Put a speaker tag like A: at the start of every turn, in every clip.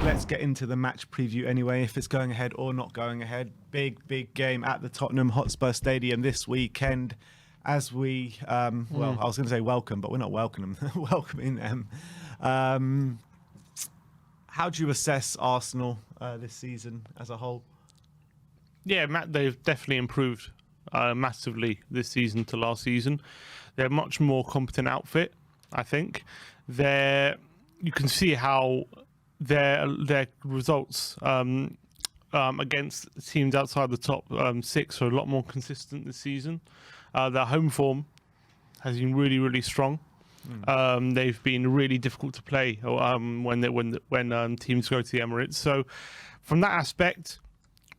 A: let's get into the match preview anyway, if it's going ahead or not going ahead. Big game at the Tottenham Hotspur Stadium this weekend as we, well, I was going to say welcome, but we're not welcoming them. How do you assess Arsenal this season as a whole?
B: Yeah, Matt, they've definitely improved massively this season to last season. They're a much more competent outfit, I think. You can see how their results against teams outside the top six are a lot more consistent this season. Their home form has been really strong. They've been really difficult to play when teams go to the Emirates. So from that aspect,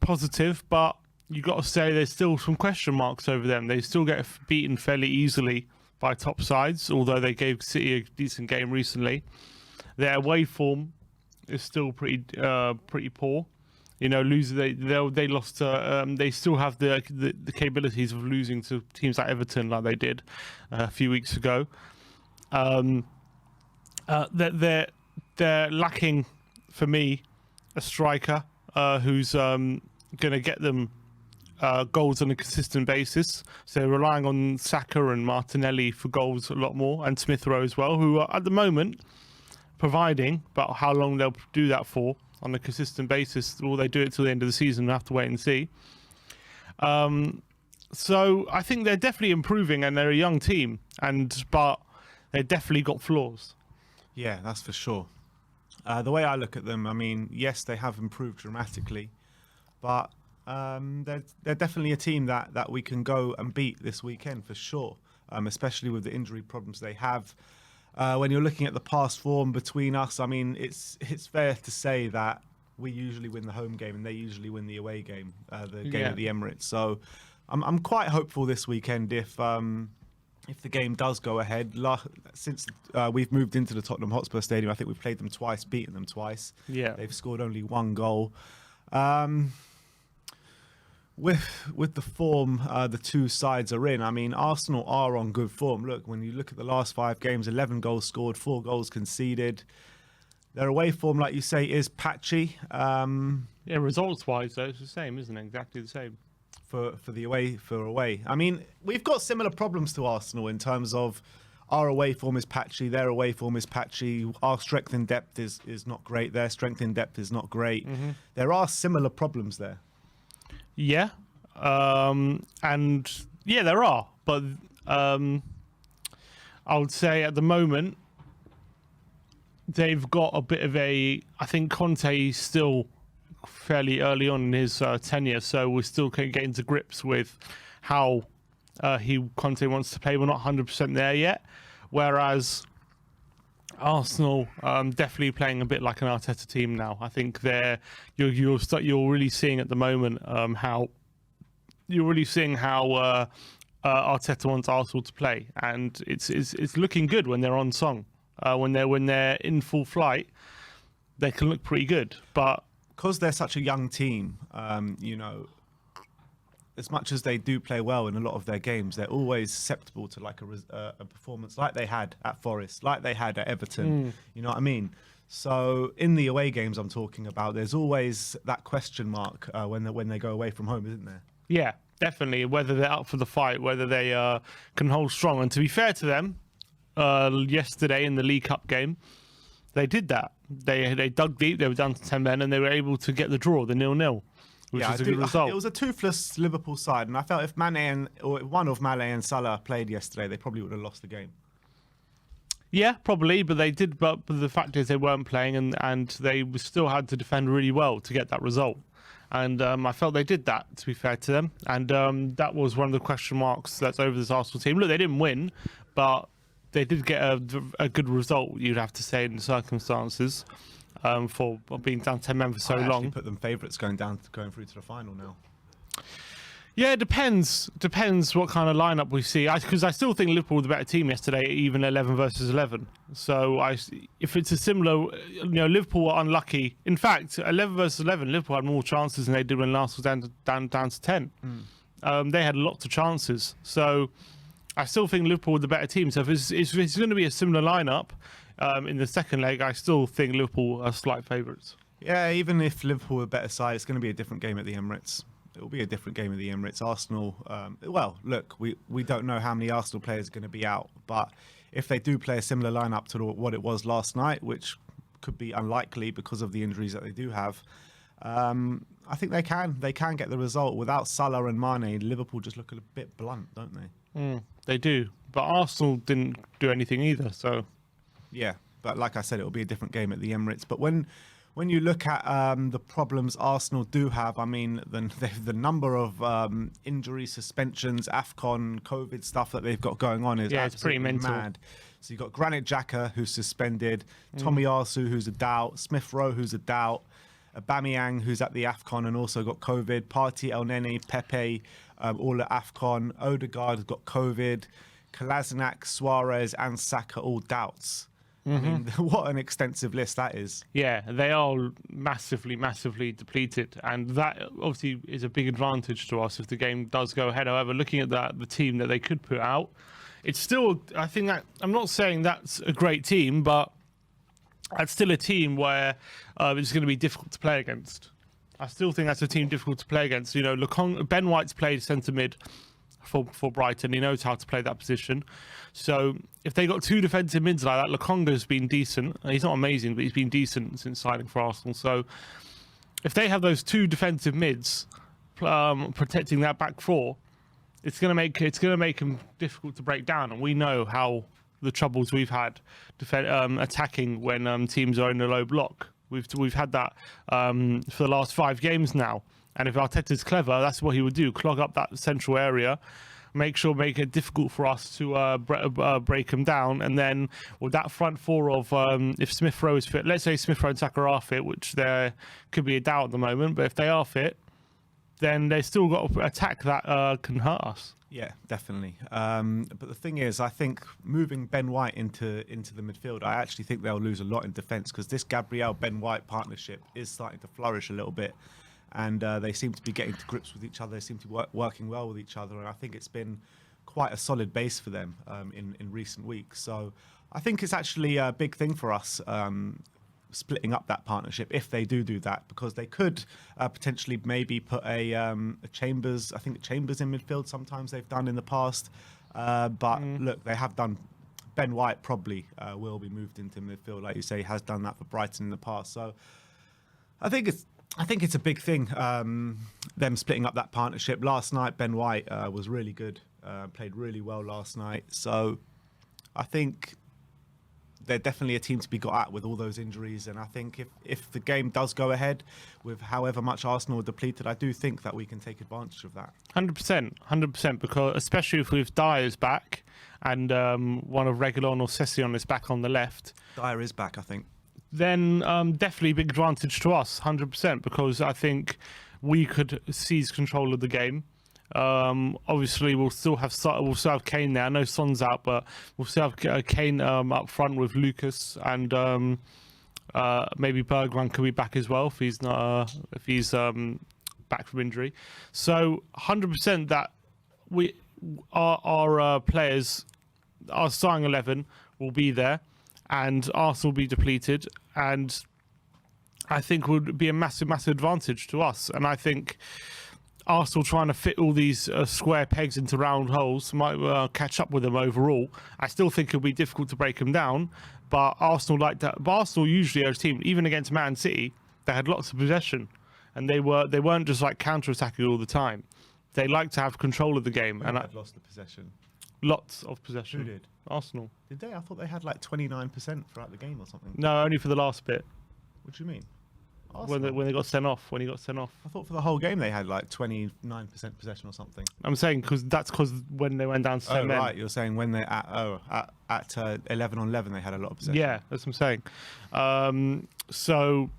B: positive, but you got to say there's still some question marks over them. They still get beaten fairly easily by top sides, although they gave City a decent game recently. Their away form is still pretty poor. You know, they lost to. They still have the capabilities of losing to teams like Everton, like they did a few weeks ago. They're lacking, for me, a striker who's going to get them goals on a consistent basis. So they're relying on Saka and Martinelli for goals a lot more, and Smith Rowe as well, who are at the moment providing, but how long they'll do that for on a consistent basis, will they do it till the end of the season? We'll have to wait and see. So I think they're definitely improving, and they're a young team, but they definitely got flaws.
A: Yeah, that's for sure. The way I look at them, I mean, yes, they have improved dramatically, but they're definitely a team that we can go and beat this weekend for sure, especially with the injury problems they have. When you're looking at the past form between us, I mean, it's fair to say that we usually win the home game and they usually win the away game, the game at the Emirates. So I'm quite hopeful this weekend if the game does go ahead. Since we've moved into the Tottenham Hotspur Stadium, I think we've played them twice, beaten them twice. Yeah, they've scored only one goal. With the form the two sides are in, I mean, Arsenal are on good form. Look, when you look at the last 5 games, 11 goals scored, 4 goals conceded. Their away form, like you say, is patchy.
B: Yeah, results-wise, though, it's the same, isn't it? Exactly the same.
A: For away. I mean, we've got similar problems to Arsenal in terms of our away form is patchy, their away form is patchy, our strength in depth is not great, their strength in depth is not great. There are similar problems there.
B: Yeah, and yeah, there are, but I would say at the moment they've got a bit of I think Conte is still fairly early on in his tenure, so we're still getting to grips with how Conte wants to play. We're not 100% there yet, whereas Arsenal definitely playing a bit like an Arteta team now. I think you're really seeing at the moment how Arteta wants Arsenal to play, and it's looking good when they're on song. When they're in full flight, they can look pretty good. But
A: because they're such a young team, you know, as much as they do play well in a lot of their games, they're always susceptible to like a performance like they had at Forest, like they had at Everton. You know what I mean? So in the away games I'm talking about, there's always that question mark when they go away from home, isn't there?
B: Yeah, definitely. Whether they're up for the fight, whether they can hold strong. And to be fair to them, yesterday in the League Cup game, they did that. They dug deep. They were down to 10 men, and they were able to get the draw, the 0-0. Which is a good result. It
A: was a toothless Liverpool side, and I felt if one of Mane and Salah played yesterday, they probably would have lost the game.
B: Yeah, probably, but they did. But the fact is, they weren't playing, and they still had to defend really well to get that result. And I felt they did that, to be fair to them. And that was one of the question marks that's over this Arsenal team. Look, they didn't win, but they did get a good result, you'd have to say, in the circumstances. For being down 10 men for so long. I actually
A: put them favourites going through to the final now.
B: Yeah, it depends what kind of lineup we see. Because I still think Liverpool were the better team yesterday, even 11 versus 11. So if it's a similar, you know, Liverpool were unlucky. In fact, 11 versus 11, Liverpool had more chances than they did when last was down to 10. They had lots of chances. So I still think Liverpool were the better team. So if it's going to be a similar lineup in the second leg, I still think Liverpool are slight favourites.
A: Yeah, even if Liverpool are a better side, it's going to be a different game at the Emirates. It will be a different game at the Emirates. Arsenal, well, look, we don't know how many Arsenal players are going to be out, but if they do play a similar lineup to what it was last night, which could be unlikely because of the injuries that they do have, I think they can get the result. Without Salah and Mane, Liverpool just look a bit blunt, don't they?
B: They do, but Arsenal didn't do anything either. So
A: yeah, but like I said, it will be a different game at the Emirates. But when you look at the problems Arsenal do have, I mean, the number of injuries, suspensions, AFCON, COVID stuff that they've got going on is
B: it's pretty mental.
A: mad. So you've got Granit Xhaka, who's suspended, Tomiyasu, who's a doubt, Smith Rowe, who's a doubt, Aubameyang, who's at the AFCON and also got COVID, Partey, El Neni, Pepe, all at AFCON, Odegaard has got COVID, Kolasinac, Suarez and Saka all doubts. I mean, what an extensive list that is.
B: Yeah, they are massively, massively depleted, and that obviously is a big advantage to us if the game does go ahead. However, looking at the team that they could put out, it's still, I think that, I'm not saying that's a great team, but that's still a team where it's going to be difficult to play against. I still think that's a team difficult to play against. You know, Ben White's played centre mid for Brighton. He knows how to play that position. So if they got two defensive mids like that, Lukonga's been decent. He's not amazing, but he's been decent since signing for Arsenal. So if they have those two defensive mids protecting that back four, it's going to make them difficult to break down. And we know how the troubles we've had attacking when teams are in a low block. We've had that for the last 5 games now. And if Arteta's clever, that's what he would do: clog up that central area, make it difficult for us to break them down. And then with that front four of if Smith Rowe is fit, let's say Smith Rowe and Saka are fit, which there could be a doubt at the moment, but if they are fit, then they still got to attack that can hurt us.
A: Yeah, definitely. But the thing is, I think moving Ben White into the midfield, I actually think they'll lose a lot in defence, because this Gabriel-Ben White partnership is starting to flourish a little bit. And they seem to be getting to grips with each other. They seem to be working well with each other. And I think it's been quite a solid base for them in recent weeks. So I think it's actually a big thing for us splitting up that partnership if they do that, because they could potentially maybe put a Chambers. I think Chambers in midfield sometimes they've done in the past. But look, they have done. Ben White probably will be moved into midfield, like you say, has done that for Brighton in the past. So I think it's a big thing, them splitting up that partnership. Last night, Ben White was really good, played really well last night. So I think they're definitely a team to be got at with all those injuries. And I think if the game does go ahead with however much Arsenal are depleted, I do think that we can take advantage of that.
B: 100%, because especially if we've Dyer's back and one of Reguilon or Session is back on the left.
A: Dyer is back, I think.
B: Then definitely a big advantage to us, 100%, because I think we could seize control of the game. Obviously, we'll still have Kane there. I know Son's out, but we'll still have Kane up front with Lucas, and maybe Bergwijn could be back as well if he's not back from injury. So 100% that our players, our starting 11 will be there, and Arsenal will be depleted, and I think would be a massive advantage to us. And I think Arsenal trying to fit all these square pegs into round holes might catch up with them overall. I still think it'll be difficult to break them down, but Arsenal like that. But Arsenal usually are a team, even against Man City, they had lots of possession, and they weren't just like counter-attacking all the time. They like to have control of the game.
A: And I've lost the possession.
B: Lots of possession.
A: Who did?
B: Arsenal.
A: Did they? I thought they had like 29% throughout the game or something.
B: No, only for the last bit.
A: What do you mean?
B: When they got sent off. When he got sent off.
A: I thought for the whole game they had like 29% possession or something.
B: I'm saying because when they went down to 10 men.
A: Right, you're saying when they're at 11 on 11 they had a lot of possession.
B: Yeah, that's what I'm saying. So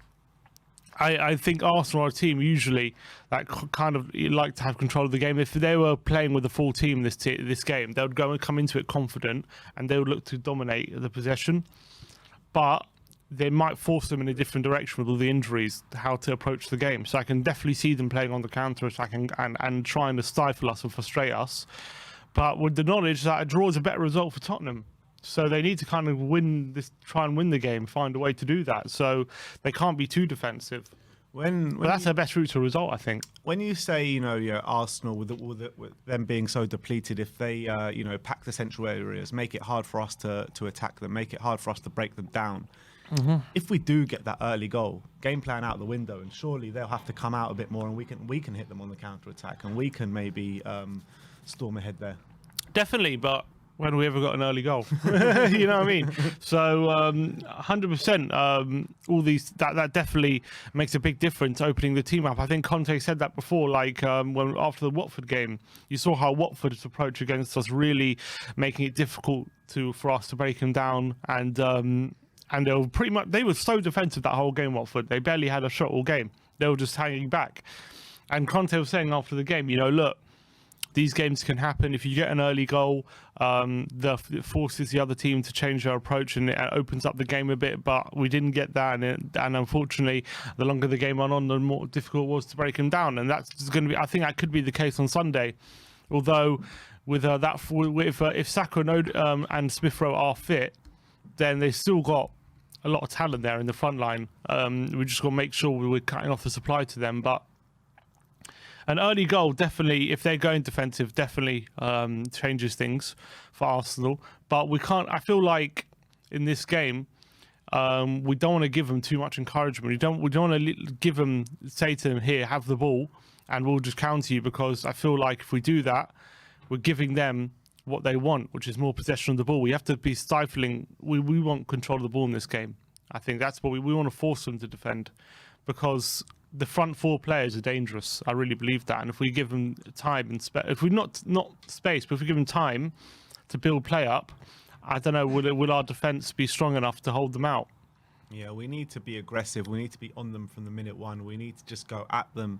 B: I think Arsenal are a team usually that kind of like to have control of the game. If they were playing with a full team this game, they would go and come into it confident, and they would look to dominate the possession. But they might force them in a different direction with all the injuries, how to approach the game. So I can definitely see them playing on the counter-attack and trying to stifle us and frustrate us. But with the knowledge that a draw is a better result for Tottenham. So they need to kind of try and win the game, find a way to do that. So they can't be too defensive. But that's their best route to a result, I think.
A: When you say, Arsenal with them being so depleted, if they, pack the central areas, make it hard for us to attack them, make it hard for us to break them down. Mm-hmm. If we do get that early goal, game plan out the window, and surely they'll have to come out a bit more, and we can hit them on the counter attack, and we can maybe storm ahead there.
B: Definitely, but when we ever got an early goal, you know what I mean? So 100%, all these that definitely makes a big difference opening the team up. I think Conte said that before, like when after the Watford game, you saw how Watford's approach against us really making it difficult for us to break them down, and they were so defensive that whole game. Watford, they barely had a shot all game. They were just hanging back, and Conte was saying after the game, look, these games can happen. If you get an early goal, it forces the other team to change their approach, and it opens up the game a bit. But we didn't get that, and unfortunately, the longer the game went on, the more difficult it was to break them down. And that's going to be, I think, that could be the case on Sunday. Although, with if Saka and Smith Rowe are fit, then they still got a lot of talent there in the front line. We just got to make sure we're cutting off the supply to them, but. An early goal definitely, if they're going defensive, definitely changes things for Arsenal. But we can't. I feel like in this game, we don't want to give them too much encouragement. We don't want to say to them, "Here, have the ball, and we'll just counter you." Because I feel like if we do that, we're giving them what they want, which is more possession of the ball. We have to be stifling. We want control of the ball in this game. I think that's what we want to force them to defend, because the front four players are dangerous. I really believe that. And if we give them time and if we not space, but if we give them time to build play up, I don't know, will our defence be strong enough to hold them out?
A: Yeah, we need to be aggressive. We need to be on them from the minute one. We need to just go at them.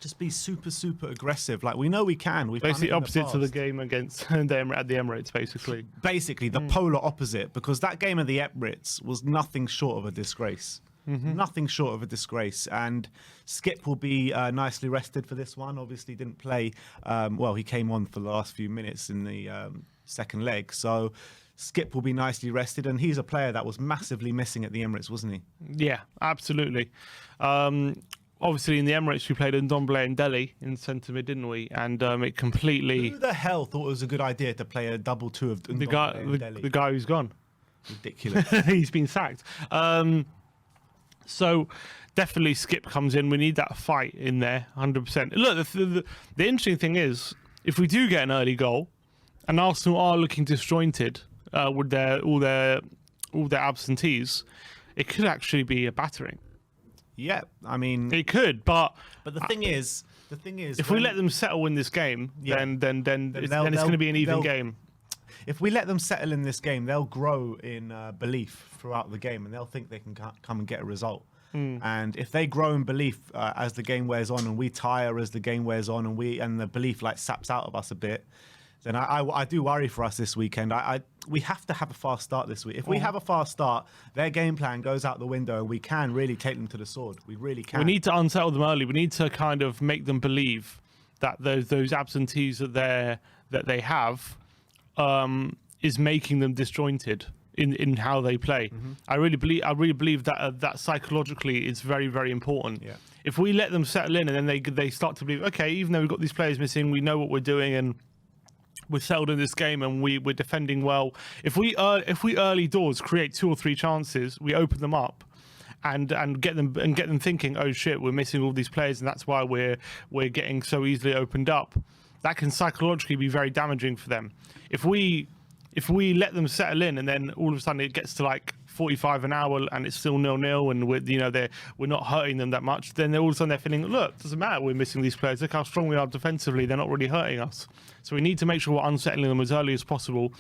A: Just be super, super aggressive. Like, we know we can. We've
B: basically
A: done it
B: opposite to the game against at the Emirates, basically.
A: Basically, the polar opposite, because that game at the Emirates was nothing short of a disgrace. Mm-hmm. Nothing short of a disgrace, and Skip will be nicely rested for this one. Obviously didn't play, he came on for the last few minutes in the second leg, so Skip will be nicely rested, and he's a player that was massively missing at the Emirates, wasn't he?
B: Yeah, absolutely. Obviously in the Emirates we played Ndombele and Delhi in centre mid, didn't we? And it completely...
A: Who the hell thought it was a good idea to play a 2-2 of Ndombele and Delhi?
B: The guy who's gone.
A: Ridiculous.
B: He's been sacked. So definitely Skip comes in. We need that fight in there, 100%. Look, the interesting thing is, if we do get an early goal, and Arsenal are looking disjointed with all their absentees, it could actually be a battering.
A: Yeah, I mean,
B: it could, but
A: the thing is,
B: if we let them settle in this game, then it's going to be an even game.
A: If we let them settle in this game, they'll grow in belief throughout the game, and they'll think they can come and get a result. And if they grow in belief as the game wears on, and we tire as the game wears on, and the belief saps out of us a bit, then I do worry for us this weekend. We have to have a fast start this week. If we have a fast start, their game plan goes out the window, and we can really take them to the sword. We really can.
B: We need to unsettle them early. We need to kind of make them believe that those absentees that they have is making them disjointed in how they play. Mm-hmm. I really believe that that psychologically is very, very important. Yeah. If we let them settle in, and then they start to believe, okay, even though we've got these players missing, we know what we're doing, and we're settled in this game, and we're defending well. If we early doors create 2 or 3 chances, we open them up, and get them thinking, oh shit, we're missing all these players, and that's why we're getting so easily opened up. That can psychologically be very damaging for them. If we let them settle in, and then all of a sudden it gets to 45 an hour and it's still 0-0, and we're not hurting them that much, then all of a sudden they're feeling, look, it doesn't matter, we're missing these players, look how strong we are defensively, they're not really hurting us. So we need to make sure we're unsettling them as early as possible,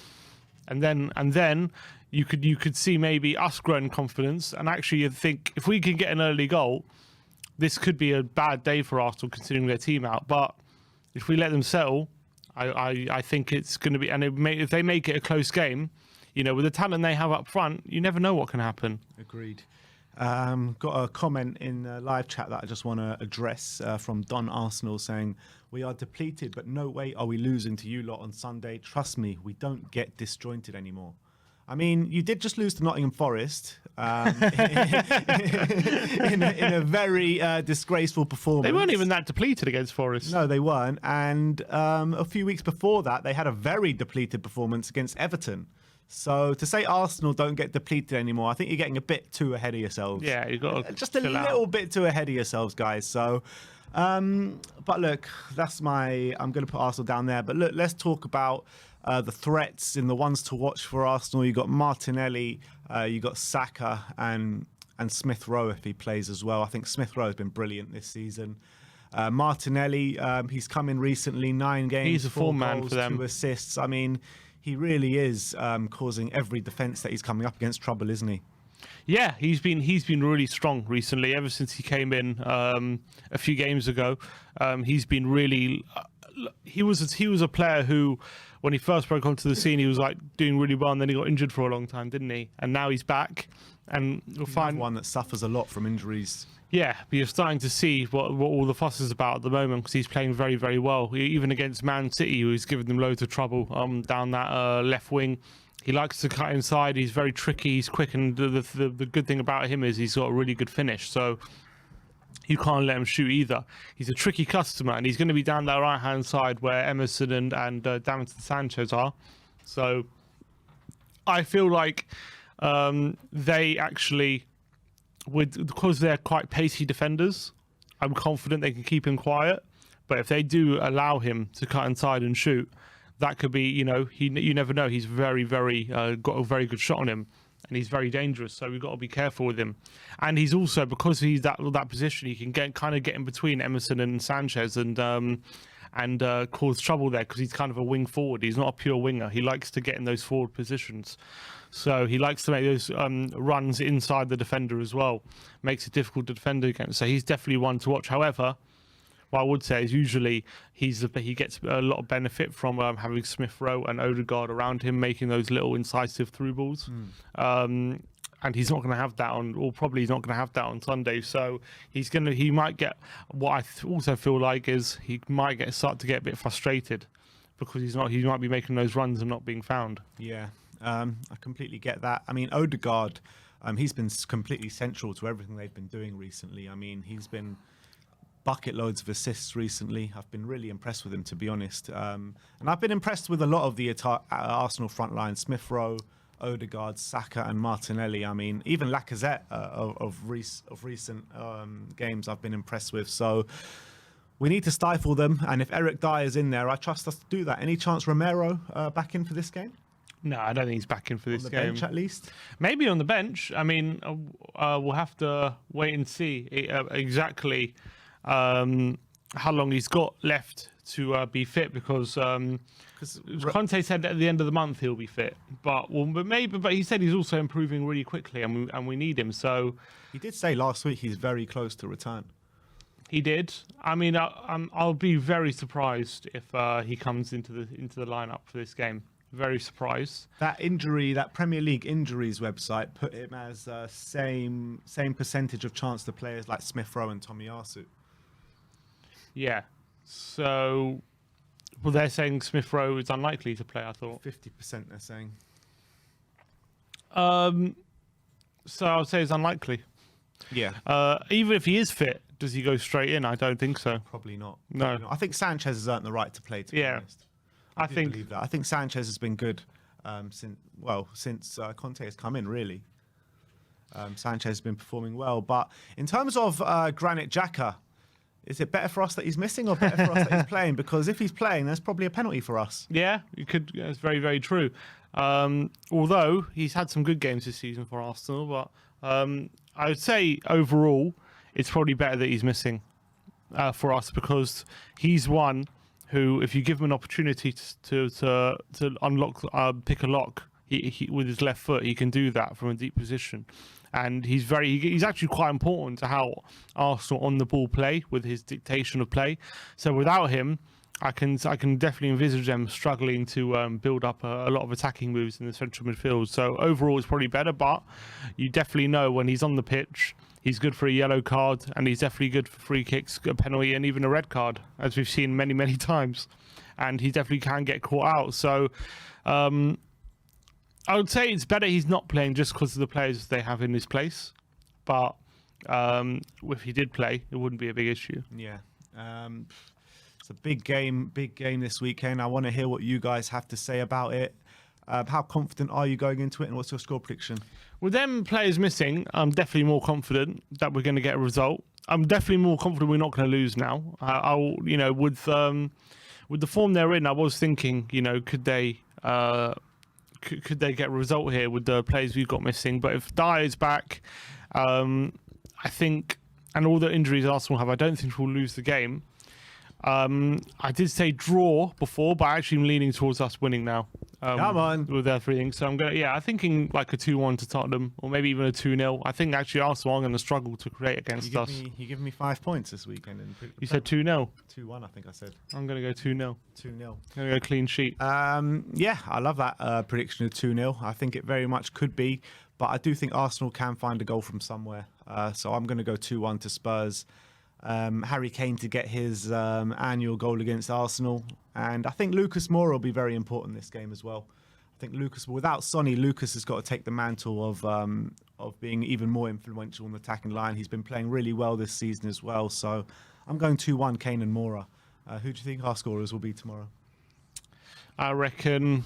B: and then you could see maybe us growing confidence, and actually you think if we can get an early goal, this could be a bad day for Arsenal considering their team out. But if we let them settle, I think it's going to be, and if they make it a close game, with the talent they have up front, you never know what can happen.
A: Agreed. Got a comment in the live chat that I just want to address from Don Arsenal saying, "We are depleted, but no way are we losing to you lot on Sunday. Trust me, we don't get disjointed anymore." I mean, you did just lose to Nottingham Forest in a very disgraceful performance.
B: They weren't even that depleted against Forest.
A: No, they weren't. And a few weeks before that, they had a very depleted performance against Everton. So to say Arsenal don't get depleted anymore, I think you're getting a bit too ahead of yourselves.
B: Yeah, you got to
A: just a little bit too ahead of yourselves, guys. So, but look, I'm going to put Arsenal down there. But look, let's talk about the threats and the ones to watch for Arsenal. You got Martinelli, you got Saka, and Smith Rowe if he plays as well. I think Smith Rowe has been brilliant this season. Martinelli, he's come in recently, 9 games,
B: he's a
A: 4
B: form man
A: goals,
B: for them.
A: 2 assists. I mean, he really is causing every defence that he's coming up against trouble, isn't he?
B: Yeah, he's been really strong recently. Ever since he came in a few games ago, he's been really. He was a player who, when he first broke onto the scene, he was like doing really well, and then he got injured for a long time, didn't he? And now he's back, and you'll find
A: one that suffers a lot from injuries.
B: Yeah, but you're starting to see what all the fuss is about at the moment because he's playing very, very well. Even against Man City, who's given them loads of trouble down that left wing. He likes to cut inside. He's very tricky. He's quick, and the good thing about him is he's got a really good finish. So you can't let him shoot either. He's a tricky customer, and he's going to be down that right-hand side where Emerson and Davinson Sanchez are. So I feel like they actually, because they're quite pacey defenders, I'm confident they can keep him quiet. But if they do allow him to cut inside and shoot, that could be, you never know. He's very, very got a very good shot on him, and he's very dangerous. So we've got to be careful with him. And he's also, because he's that position, he can get in between Emerson and Sanchez and cause trouble there because he's kind of a wing forward. He's not a pure winger. He likes to get in those forward positions. So he likes to make those runs inside the defender as well. Makes it difficult to defend against. So he's definitely one to watch. However, what I would say is usually he gets a lot of benefit from having Smith Rowe and Odegaard around him, making those little incisive through balls. And he's not going to have that on, or probably he's not going to have that on Sunday. So he might get, what I also feel like is he might start to get a bit frustrated because he might be making those runs and not being found.
A: Yeah, I completely get that. I mean, Odegaard, he's been completely central to everything they've been doing recently. I mean, he's been bucket loads of assists recently. I've been really impressed with him, to be honest. And I've been impressed with a lot of the Arsenal front line: Smith Rowe, Odegaard, Saka, and Martinelli. I mean, even Lacazette of recent games I've been impressed with. So we need to stifle them. And if Eric Dyer's in there, I trust us to do that. Any chance Romero back in for this game?
B: No, I don't think he's back in for this
A: On the
B: game.
A: bench, at least?
B: Maybe on the bench. I mean, we'll have to wait and see exactly how long he's got left to be fit, because Conte said at the end of the month he'll be fit, but he said he's also improving really quickly, and we need him. So
A: he did say last week he's very close to return.
B: He did. I mean, I'll be very surprised if he comes into the lineup for this game. Very surprised.
A: That Premier League injuries website put him as same percentage of chance to players like Smith Rowe and Tomiyasu.
B: Yeah. So, well, they're saying Smith Rowe is unlikely to play, I thought.
A: 50% they're saying.
B: So I would say it's unlikely.
A: Yeah.
B: Even if he is fit, does he go straight in? I don't think so.
A: Probably not.
B: No.
A: Probably not. I think Sanchez has earned the right to play, to be honest. I believe that. I think Sanchez has been good since Conte has come in, really. Sanchez has been performing well. But in terms of Granit Xhaka, is it better for us that he's missing or better for us that he's playing? Because if he's playing, there's probably a penalty for us.
B: Yeah, you could. That's very, very true. Although he's had some good games this season for Arsenal, but I would say overall it's probably better that he's missing for us, because he's one who, if you give him an opportunity to unlock, pick a lock, he with his left foot, he can do that from a deep position. And he's actually quite important to how Arsenal on the ball play, with his dictation of play. So without him, I can definitely envisage them struggling to build up a lot of attacking moves in the central midfield. So overall, it's probably better, but you definitely know when he's on the pitch, he's good for a yellow card, and he's definitely good for free kicks, a penalty, and even a red card, as we've seen many, many times. And he definitely can get caught out. So I would say it's better he's not playing just because of the players they have in his place. But if he did play, it wouldn't be a big issue.
A: Yeah. It's a big game this weekend. I want to hear what you guys have to say about it. How confident are you going into it, and what's your score prediction?
B: With them players missing, I'm definitely more confident that we're going to get a result. I'm definitely more confident we're not going to lose now. With the form they're in, I was thinking, could they get a result here with the players we've got missing? But if Dyer's back, I think, and all the injuries Arsenal have, I don't think we'll lose the game. I did say draw before, but actually I'm leaning towards us winning now.
A: Come on.
B: With everything. So I'm thinking like a 2-1 to Tottenham, or maybe even a 2-0. I think actually Arsenal are going to struggle to create against us.
A: You give me 5 points this weekend.
B: You said 2-0?
A: 2-1, I think I said.
B: I'm going to go 2-0.
A: 2-0.
B: I'm going to go clean sheet.
A: Yeah, I love that prediction of 2-0. I think it very much could be, but I do think Arsenal can find a goal from somewhere. So I'm going to go 2-1 to Spurs. Harry Kane to get his annual goal against Arsenal, and I think Lucas Moura will be very important in this game as well. I think without Sonny, Lucas has got to take the mantle of being even more influential in the attacking line. He's been playing really well this season as well, so I'm going 2-1 Kane and Moura. Who do you think our scorers will be tomorrow?
B: I reckon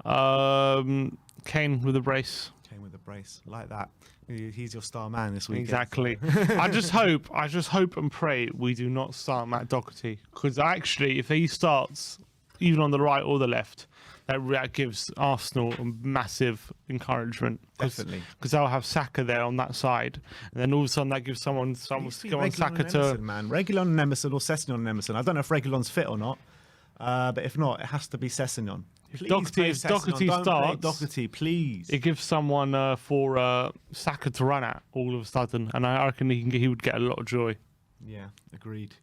B: Kane with a brace.
A: Kane with a brace, like that. He's your star man this weekend.
B: Exactly. I just hope and pray we do not start Matt Doherty, because actually, if he starts even on the right or the left, that gives Arsenal a massive encouragement.
A: Definitely,
B: because they'll have Saka there on that side, and then all of a sudden that gives someone to go on Saka to
A: Emerson, man. Reguilon and Emerson, or Sessegnon and Emerson. I don't know if Reguilon's fit or not, but if not, it has to be Sessegnon.
B: If Doherty starts,
A: Doherty, please.
B: It gives someone for Saka to run at all of a sudden, and I reckon he would get a lot of joy.
A: Yeah, agreed.